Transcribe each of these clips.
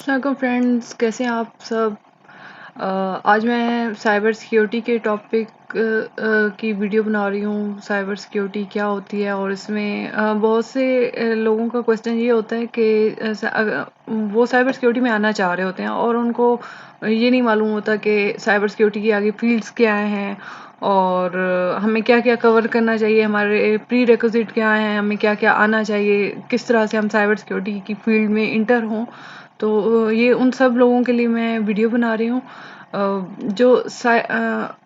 Hello friends, कैसे हैं आप सब। आज मैं साइबर सिक्योरिटी के टॉपिक की वीडियो बना रही हूँ। साइबर सिक्योरिटी क्या होती है, और इसमें बहुत से लोगों का क्वेश्चन ये होता है कि वो साइबर सिक्योरिटी में आना चाह रहे होते हैं और उनको ये नहीं मालूम होता कि साइबर सिक्योरिटी की आगे फील्ड्स क्या हैं, और हमें क्या क्या कवर करना चाहिए, हमारे प्री रिक्विजिट क्या हैं, हमें क्या क्या आना चाहिए, किस तरह से हम साइबर सिक्योरिटी की फील्ड में इंटर हों। तो ये उन सब लोगों के लिए मैं वीडियो बना रही हूँ।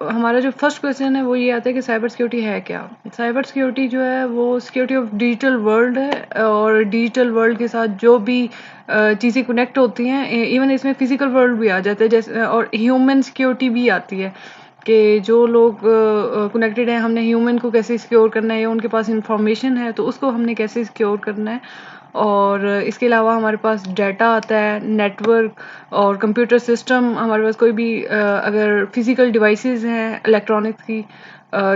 हमारा जो फर्स्ट क्वेश्चन है वो ये आता है कि साइबर सिक्योरिटी है क्या। साइबर सिक्योरिटी जो है वो सिक्योरिटी ऑफ डिजिटल वर्ल्ड है, और डिजिटल वर्ल्ड के साथ जो भी चीज़ें कनेक्ट होती हैं, इवन इसमें फिजिकल वर्ल्ड भी आ जाता है, जैसे और ह्यूमन सिक्योरिटी भी आती है कि जो लोग कनेक्टेड हैं, हमने ह्यूमन को कैसे सिक्योर करना है, या उनके पास इंफॉर्मेशन है तो उसको हमने कैसे सिक्योर करना है। और इसके अलावा हमारे पास डाटा आता है, नेटवर्क और कंप्यूटर सिस्टम। हमारे पास कोई भी अगर फिजिकल डिवाइसेस हैं इलेक्ट्रॉनिक्स की,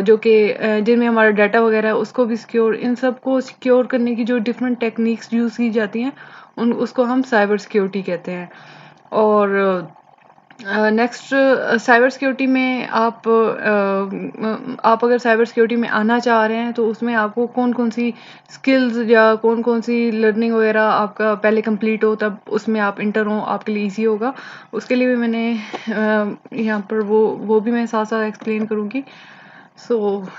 जो कि जिनमें हमारा डाटा वगैरह है, उसको भी सिक्योर, इन सब को सिक्योर करने की जो डिफरेंट टेक्निक्स यूज़ की जाती हैं उसको हम साइबर सिक्योरिटी कहते हैं। और नेक्स्ट, साइबर सिक्योरिटी में आप अगर साइबर सिक्योरिटी में आना चाह रहे हैं तो उसमें आपको कौन कौन सी स्किल्स या कौन कौन सी लर्निंग वगैरह आपका पहले कंप्लीट हो, तब उसमें आप इंटर हो, आपके लिए इजी होगा। उसके लिए भी मैंने यहाँ पर वो भी मैं साथ साथ एक्सप्लेन करूँगी।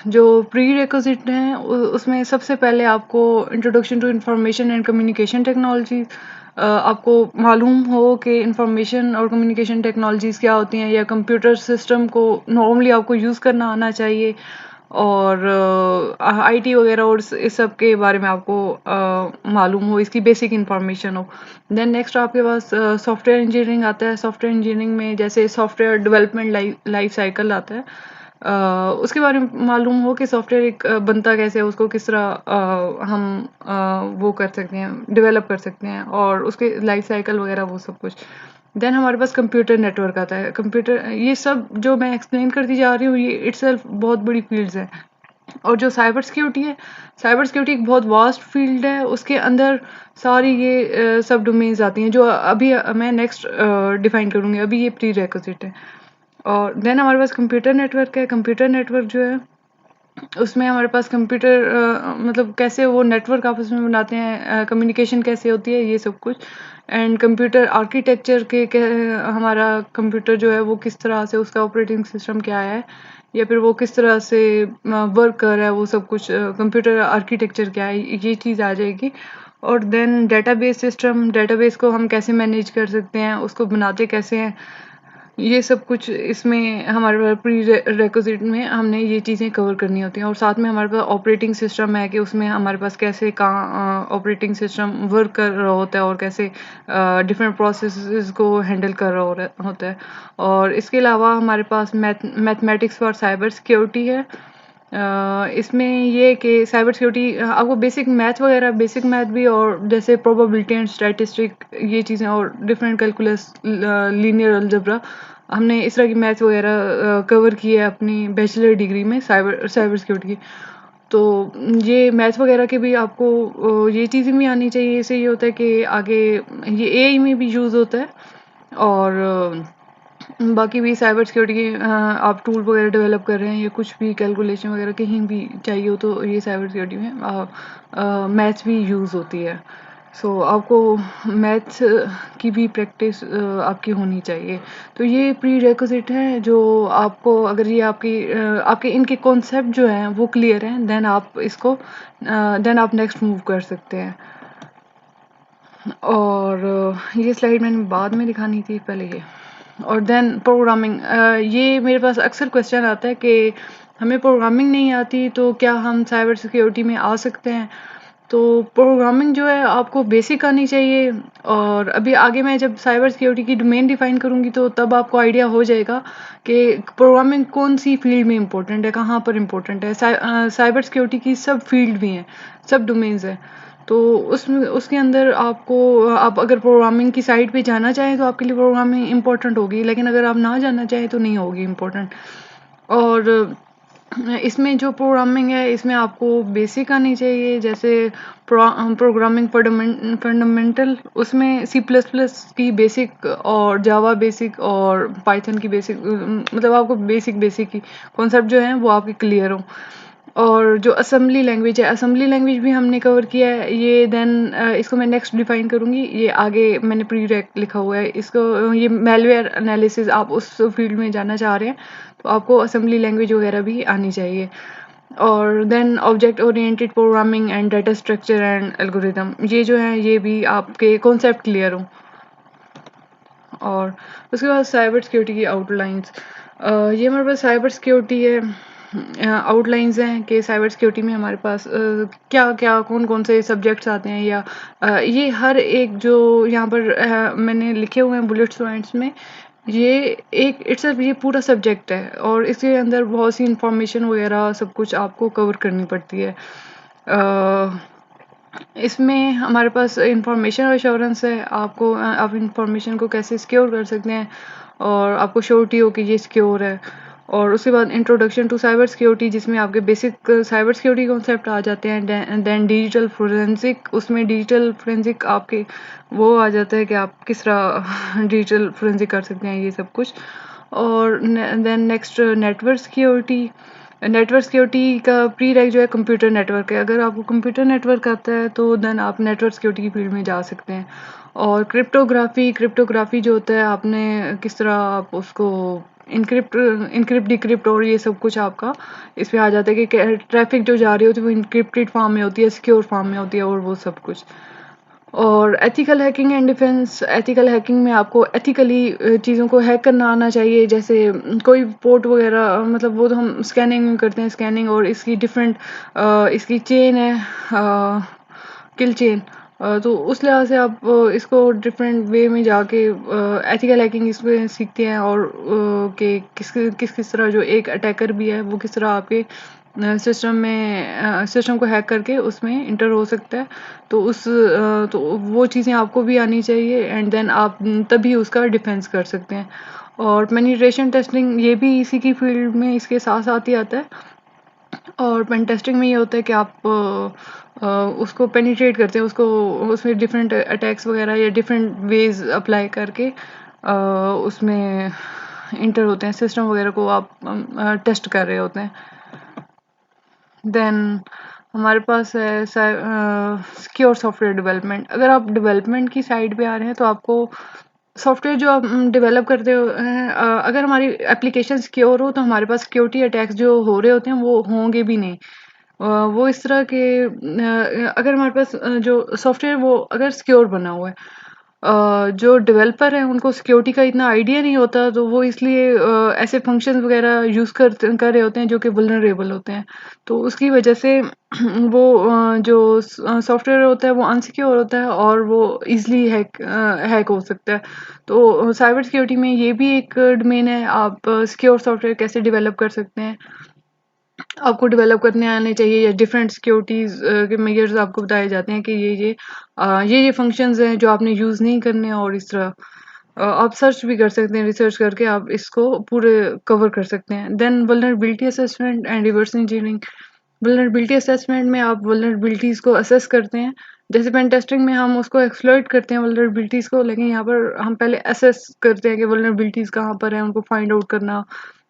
जो प्री रिक्विजिट हैं उसमें सबसे पहले आपको introduction to information and communication technology, आपको मालूम हो कि इंफॉर्मेशन और कम्युनिकेशन टेक्नोलॉजीज़ क्या होती हैं, या कंप्यूटर सिस्टम को नॉर्मली आपको यूज़ करना आना चाहिए, और आईटी वगैरह और इस सब के बारे में आपको मालूम हो, इसकी बेसिक इंफॉर्मेशन हो। देन नेक्स्ट आपके पास सॉफ्टवेयर इंजीनियरिंग आता है। सॉफ्टवेयर इंजीनियरिंग में जैसे सॉफ्टवेयर डेवलपमेंट लाइफ साइकिल आता है, उसके बारे में मालूम हो कि सॉफ्टवेयर एक बनता कैसे है, उसको किस तरह हम वो कर सकते हैं, डेवलप कर सकते हैं, और उसके लाइफ साइकिल वगैरह वो सब कुछ। देन हमारे पास कंप्यूटर नेटवर्क आता है। कंप्यूटर, ये सब जो मैं एक्सप्लेन करती जा रही हूँ ये इटसेल्फ बहुत बड़ी फील्ड्स है। और जो साइबर सिक्योरिटी है, साइबर सिक्योरिटी एक बहुत वास्ट फील्ड है, उसके अंदर सारी ये सब डोमेन्स आती हैं जो अभी मैं नेक्स्ट डिफाइन करूँगी। अभी ये प्री रिक्विजिट है। और देन हमारे पास कंप्यूटर नेटवर्क है। कंप्यूटर नेटवर्क जो है उसमें हमारे पास कंप्यूटर मतलब कैसे वो नेटवर्क आपस में बनाते हैं, कम्युनिकेशन कैसे होती है, ये सब कुछ। एंड कंप्यूटर आर्किटेक्चर हमारा कंप्यूटर जो है वो किस तरह से, उसका ऑपरेटिंग सिस्टम क्या है, या फिर वो किस तरह से वर्क कर रहा है, वो सब कुछ कंप्यूटर आर्किटेक्चर क्या है, ये चीज़ आ जाएगी। और देन डेटाबेस सिस्टम, डेटाबेस को हम कैसे मैनेज कर सकते हैं, उसको बनाते कैसे हैं, ये सब कुछ इसमें हमारे प्री रिक्विजिट में हमने ये चीज़ें कवर करनी होती हैं। और साथ में हमारे पास ऑपरेटिंग सिस्टम है कि उसमें हमारे पास कैसे कहाँ ऑपरेटिंग सिस्टम वर्क कर रहा होता है, और कैसे डिफरेंट प्रोसेसेस को हैंडल कर रहा होता है। और इसके अलावा हमारे पास मैथमेटिक्स फॉर साइबर सिक्योरिटी है। इसमें ये कि साइबर सिक्योरिटी आपको बेसिक मैथ वगैरह, बेसिक मैथ भी, और जैसे प्रोबेबिलिटी एंड स्टैटिस्टिक ये चीज़ें, और डिफरेंट कैलकुलस, लीनियर अलजेब्रा, हमने इस तरह की मैथ वगैरह कवर की है अपनी बैचलर डिग्री में साइबर साइबर सिक्योरिटी की। तो ये मैथ वगैरह के भी आपको ये चीज़ें भी आनी चाहिए। इससे ये होता है कि आगे ये एआई में भी यूज़ होता है। और बाकी भी साइबर सिक्योरिटी के आप टूल वगैरह डेवलप कर रहे हैं, या कुछ भी कैलकुलेशन वगैरह कहीं भी चाहिए हो, तो ये साइबर सिक्योरिटी में मैथ्स भी यूज़ होती है। आपको मैथ्स की भी प्रैक्टिस आपकी होनी चाहिए। तो ये प्री रिक्विजिट है जो आपको, अगर ये आपके इनके कॉन्सेप्ट जो हैं वो क्लियर हैं, देन आप नेक्स्ट मूव कर सकते हैं। और ये स्लाइड मैंने बाद में दिखानी थी, पहले ये। और देन प्रोग्रामिंग, ये मेरे पास अक्सर क्वेश्चन आता है कि हमें प्रोग्रामिंग नहीं आती तो क्या हम साइबर सिक्योरिटी में आ सकते हैं। तो प्रोग्रामिंग जो है आपको बेसिक आनी चाहिए। और अभी आगे मैं जब साइबर सिक्योरिटी की डोमेन डिफाइन करूँगी तो तब आपको आइडिया हो जाएगा कि प्रोग्रामिंग कौन सी फील्ड में इम्पोर्टेंट है, कहाँ पर इम्पोर्टेंट है। साइबर सिक्योरिटी की सब फील्ड भी हैं, सब डोमेन्स हैं। तो उसमें उसके अंदर आपको, आप अगर प्रोग्रामिंग की साइड पे जाना चाहें तो आपके लिए प्रोग्रामिंग इम्पोर्टेंट होगी, लेकिन अगर आप ना जाना चाहें तो नहीं होगी इम्पोर्टेंट। और इसमें जो प्रोग्रामिंग है इसमें आपको बेसिक आनी चाहिए, जैसे प्रोग्रामिंग फंडामेंटल, उसमें सी प्लस प्लस की बेसिक और जावा बेसिक और पाइथन की बेसिक, मतलब आपको बेसिक बेसिक की कॉन्सेप्ट जो है वो आपके क्लियर हो। और जो असेंबली लैंग्वेज है, असेंबली लैंग्वेज भी हमने कवर किया है ये। देन इसको मैं नेक्स्ट डिफाइन करूँगी, ये आगे मैंने प्री रैक लिखा हुआ है इसको। ये मेलवेयर एनालिसिस, आप उस फील्ड में जाना चाह रहे हैं तो आपको असेंबली लैंग्वेज वगैरह भी आनी चाहिए। और then object oriented programming and data structure and algorithm, ये जो है ये भी आपके कॉन्सेप्ट क्लियर हो। और उसके बाद साइबर सिक्योरिटी की आउटलाइंस, ये हमारे पास साइबर सिक्योरिटी है, आउटलाइंस हैं कि साइबर सिक्योरिटी में हमारे पास क्या क्या कौन कौन से सब्जेक्ट्स आते हैं, या ये हर एक जो यहाँ पर मैंने लिखे हुए हैं बुलेट्स पॉइंट्स में, ये एक ये पूरा सब्जेक्ट है और इसके अंदर बहुत सी इंफॉर्मेशन वगैरह सब कुछ आपको कवर करनी पड़ती है। इसमें हमारे पास इंफॉर्मेशन एश्योरेंस है, आपको आप इंफॉर्मेशन को कैसे सिक्योर कर सकते हैं और आपको श्योरिटी हो कि ये सिक्योर है। और उसके बाद इंट्रोडक्शन टू साइबर सिक्योरिटी, जिसमें आपके बेसिक साइबर सिक्योरिटी कॉन्सेप्ट आ जाते हैं। देन डिजिटल फोरेंसिक, उसमें डिजिटल फोरेंसिक आपके वो आ जाता है कि आप किस तरह डिजिटल फोरेंसिक कर सकते हैं, ये सब कुछ। और then next network security, network security का प्री रैक जो है कंप्यूटर नेटवर्क है। अगर आपको कंप्यूटर नेटवर्क आता है तो देन आप नेटवर्क सिक्योरिटी की फील्ड में जा सकते हैं। और क्रिप्टोग्राफी जो होता है, आपने किस तरह आप उसको इनक्रिप्ट डिक्रिप्ट और ये सब कुछ आपका इसमें आ जाता है कि ट्रैफिक जो जा रही होती है वो इनक्रिप्टेड फॉर्म में होती है, सिक्योर फॉर्म में होती है और वो सब कुछ। और ethical hacking and defence, ethical hacking में आपको एथिकली चीज़ों को हैक करना आना चाहिए, जैसे कोई पोर्ट वगैरह, मतलब वो तो हम स्कैनिंग करते हैं, स्कैनिंग और इसकी डिफरेंट इसकी चेन है, किल चेन, तो उस लिहाज से आप इसको डिफरेंट वे में जाके एथिकल हैकिंग इसमें सीखते हैं। और कि किस किस तरह जो एक अटैकर भी है वो किस तरह आपके सिस्टम को हैक करके उसमें इंटर हो सकता है। तो तो वो चीज़ें आपको भी आनी चाहिए एंड देन आप तभी उसका डिफेंस कर सकते हैं। और पेनिट्रेशन टेस्टिंग ये भी इसी की फील्ड में इसके साथ साथ ही आता है। और पेन टेस्टिंग में ये होता है कि आप उसको पेनिट्रेट करते हैं, उसको उसमें डिफरेंट अटैक्स वगैरह या डिफरेंट वेज अप्लाई करके उसमें इंटर होते हैं, सिस्टम वगैरह को आप टेस्ट कर रहे होते हैं। देन हमारे पास है सिक्योर सॉफ्टवेयर डेवलपमेंट। अगर आप डेवलपमेंट की साइड पे आ रहे हैं तो आपको सॉफ्टवेयर जो आप डेवलप करते हैं, अगर हमारी एप्लीकेशन सिक्योर हो तो हमारे पास सिक्योरिटी अटैक्स जो हो रहे होते हैं वो होंगे भी नहीं। वो इस तरह के अगर हमारे पास जो सॉफ्टवेयर वो अगर सिक्योर बना हुआ है, जो डेवलपर हैं उनको सिक्योरिटी का इतना आइडिया नहीं होता तो वो इसलिए ऐसे फंक्शंस वगैरह यूज़ कर रहे होते हैं जो कि वल्नरेबल होते हैं। तो उसकी वजह से वो जो सॉफ्टवेयर होता है वो अनसिक्योर होता है और वो इजीली हैक हो सकता है। तो साइबर सिक्योरिटी में ये भी एक डोमेन है, आप सिक्योर सॉफ्टवेयर कैसे डेवलप कर सकते हैं, आपको डेवलप करने आने चाहिए, या डिफरेंट सिक्योरिटीज के मेजर्स आपको बताए जाते हैं कि ये फंक्शंस हैं जो आपने यूज़ नहीं करने, और इस तरह आप सर्च भी कर सकते हैं, रिसर्च करके आप इसको पूरे कवर कर सकते हैं। Then vulnerability assessment and reverse engineering. Vulnerability assessment में आप वल्नरेबिलिटीज को असेस करते हैं, जैसे पेन टेस्टिंग में हम उसको एक्सप्लॉइट करते हैं वल्नरेबिलिटीज को, लेकिन यहाँ पर हम पहले असेस करते हैं कि वल्नरेबिलिटीज कहाँ पर है, उनको फाइंड आउट करना,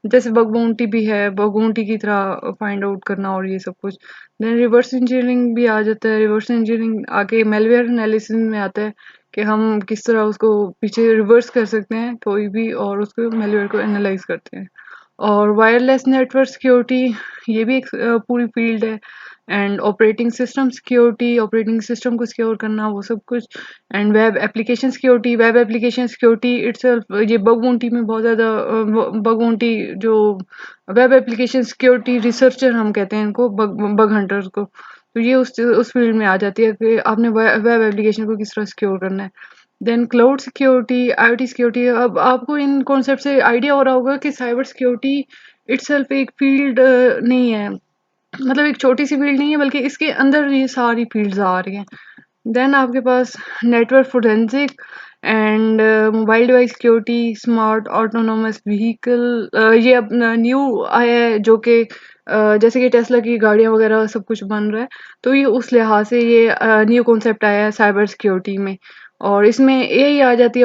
जैसे बग बाउंटी भी है, बग बाउंटी की तरह फाइंड आउट करना और ये सब कुछ। देन रिवर्स इंजीनियरिंग भी आ जाता है, रिवर्स इंजीनियरिंग आके मेलवेयर एनालिसिस में आता है कि हम किस तरह उसको पीछे रिवर्स कर सकते हैं कोई भी, और उसको मेलवेयर को एनालाइज करते हैं। और वायरलेस नेटवर्क सिक्योरिटी, ये भी एक पूरी फील्ड है। And operating system security, operating system को सिक्योर करना, वो सब कुछ। And web application security, web application security itself, ये बग बाउंटी में बहुत ज़्यादा बग बाउंटी जो वेब एप्लीकेशन सिक्योरिटी रिसर्चर हम कहते हैं इनको, बग हंटर्स को, तो ये उस फील्ड में आ जाती है कि आपने वेब एप्लीकेशन को किस तरह सिक्योर करना है। Then cloud security, IoT security. अब आपको इन कॉन्सेप्ट से आइडिया हो रहा होगा कि साइबर सिक्योरिटी इटसेल्फ एक फील्ड नहीं है, मतलब एक छोटी सी फील्ड नहीं है, बल्कि इसके अंदर ये सारी फील्ड्स आ रही हैं। देन आपके पास network forensic and mobile device security, smart autonomous vehicle, ये अब न्यू आया है जो कि जैसे कि टेस्ला की गाड़ियां वगैरह सब कुछ बन रहा है, तो ये उस लिहाज से ये न्यू कॉन्सेप्ट आया है साइबर सिक्योरिटी में, और इसमें एआई आ जाती है।